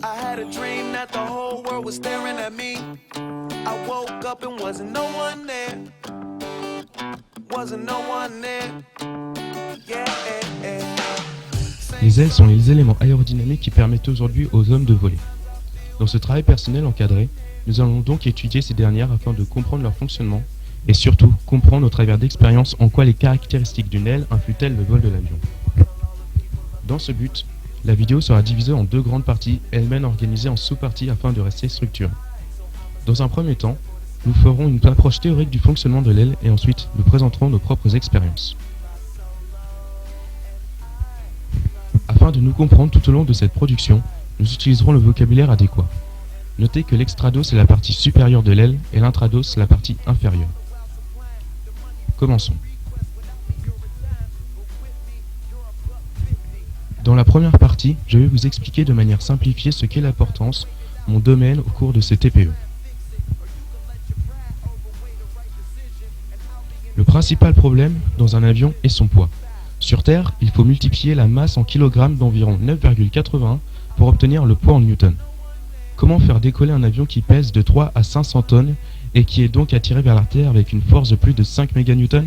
I had a dream that the whole world was staring at me. I woke up and wasn't no one there. Wasn't no one there. Yeah. Les ailes sont les éléments aérodynamiques qui permettent aujourd'hui aux hommes de voler. Dans ce travail personnel encadré, nous allons donc étudier ces dernières afin de comprendre leur fonctionnement et surtout comprendre au travers d'expériences en quoi les caractéristiques d'une aile influent-elles le vol de l'avion. Dans ce but, la vidéo sera divisée en deux grandes parties, elles-mêmes organisées en sous-parties afin de rester structurées. Dans un premier temps, nous ferons une approche théorique du fonctionnement de l'aile et ensuite nous présenterons nos propres expériences. Afin de nous comprendre tout au long de cette production, nous utiliserons le vocabulaire adéquat. Notez que l'extrados est la partie supérieure de l'aile et l'intrados la partie inférieure. Commençons. Dans la première partie, je vais vous expliquer de manière simplifiée ce qu'est la portance, mon domaine au cours de ce TPE. Le principal problème dans un avion est son poids. Sur Terre, il faut multiplier la masse en kilogrammes d'environ 9,81 pour obtenir le poids en newtons. Comment faire décoller un avion qui pèse de 3 à 500 tonnes et qui est donc attiré vers la Terre avec une force de plus de 5 méganewtons?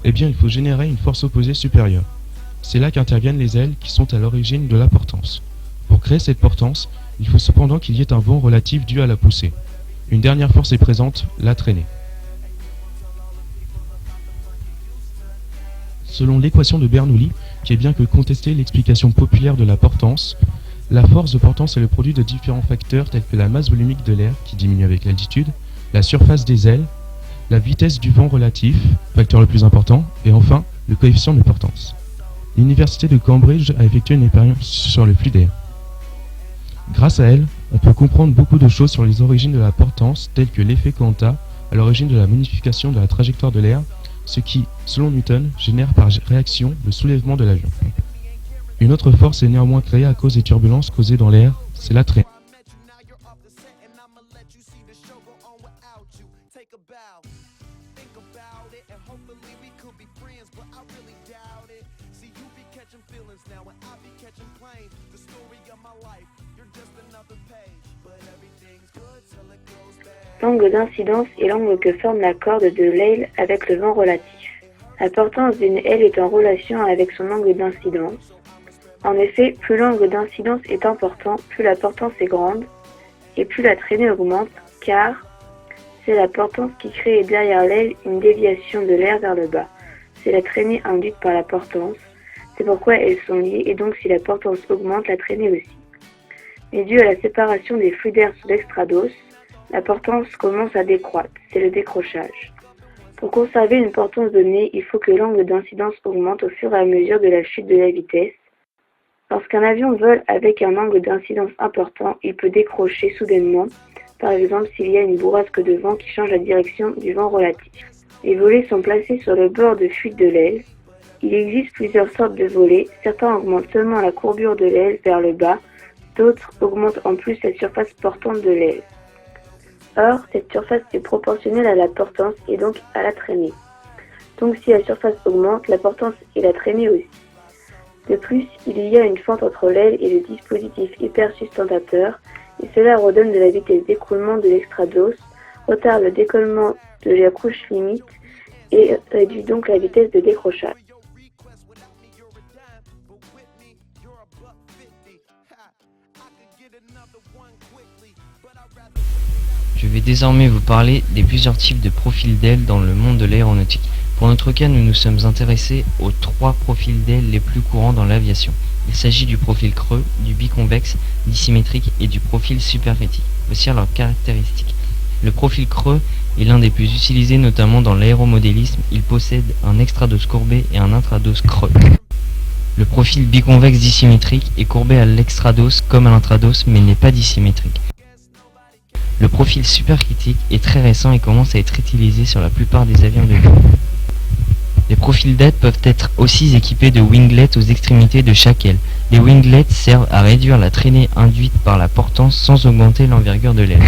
Eh bien, il faut générer une force opposée supérieure. C'est là qu'interviennent les ailes qui sont à l'origine de la portance. Pour créer cette portance, il faut cependant qu'il y ait un vent relatif dû à la poussée. Une dernière force est présente, la traînée. Selon l'équation de Bernoulli, qui est bien que contestée l'explication populaire de la portance, la force de portance est le produit de différents facteurs tels que la masse volumique de l'air, qui diminue avec l'altitude, la surface des ailes, la vitesse du vent relatif, facteur le plus important, et enfin, le coefficient de portance. L'université de Cambridge a effectué une expérience sur le flux d'air. Grâce à elle, on peut comprendre beaucoup de choses sur les origines de la portance, telles que l'effet quanta, à l'origine de la modification de la trajectoire de l'air, ce qui, selon Newton, génère par réaction le soulèvement de l'avion. Une autre force est néanmoins créée à cause des turbulences causées dans l'air, c'est la traînée. L'angle d'incidence est l'angle que forme la corde de l'aile avec le vent relatif. La portance d'une aile est en relation avec son angle d'incidence. En effet, plus l'angle d'incidence est important, plus la portance est grande, et plus la traînée augmente, car c'est la portance qui crée derrière l'aile une déviation de l'air vers le bas. C'est la traînée induite par la portance, c'est pourquoi elles sont liées, et donc si la portance augmente, la traînée aussi. Mais dû à la séparation des flux d'air sous l'extrados, la portance commence à décroître, c'est le décrochage. Pour conserver une portance donnée, il faut que l'angle d'incidence augmente au fur et à mesure de la chute de la vitesse. Lorsqu'un avion vole avec un angle d'incidence important, il peut décrocher soudainement, par exemple s'il y a une bourrasque de vent qui change la direction du vent relatif. Les volets sont placés sur le bord de fuite de l'aile. Il existe plusieurs sortes de volets, certains augmentent seulement la courbure de l'aile vers le bas, d'autres augmentent en plus la surface portante de l'aile. Or, cette surface est proportionnelle à la portance et donc à la traînée. Donc si la surface augmente, la portance et la traînée aussi. De plus, il y a une fente entre l'aile et le dispositif hypersustentateur, et cela redonne de la vitesse d'écroulement de l'extrados, retarde le décollement de la couche limite et réduit donc la vitesse de décrochage. Je vais désormais vous parler des plusieurs types de profils d'ailes dans le monde de l'aéronautique. Pour notre cas, nous nous sommes intéressés aux 3 profils d'ailes les plus courants dans l'aviation. Il s'agit du profil creux, du biconvexe, dissymétrique et du profil supercritique. Voici leurs caractéristiques. Le profil creux est l'un des plus utilisés notamment dans l'aéromodélisme. Il possède un extrados courbé et un intrados creux. Le profil biconvexe dissymétrique est courbé à l'extrados comme à l'intrados mais n'est pas dissymétrique. Le profil supercritique est très récent et commence à être utilisé sur la plupart des avions de ligne. Les profils d'ailes peuvent être aussi équipés de winglets aux extrémités de chaque aile. Les winglets servent à réduire la traînée induite par la portance sans augmenter l'envergure de l'aile.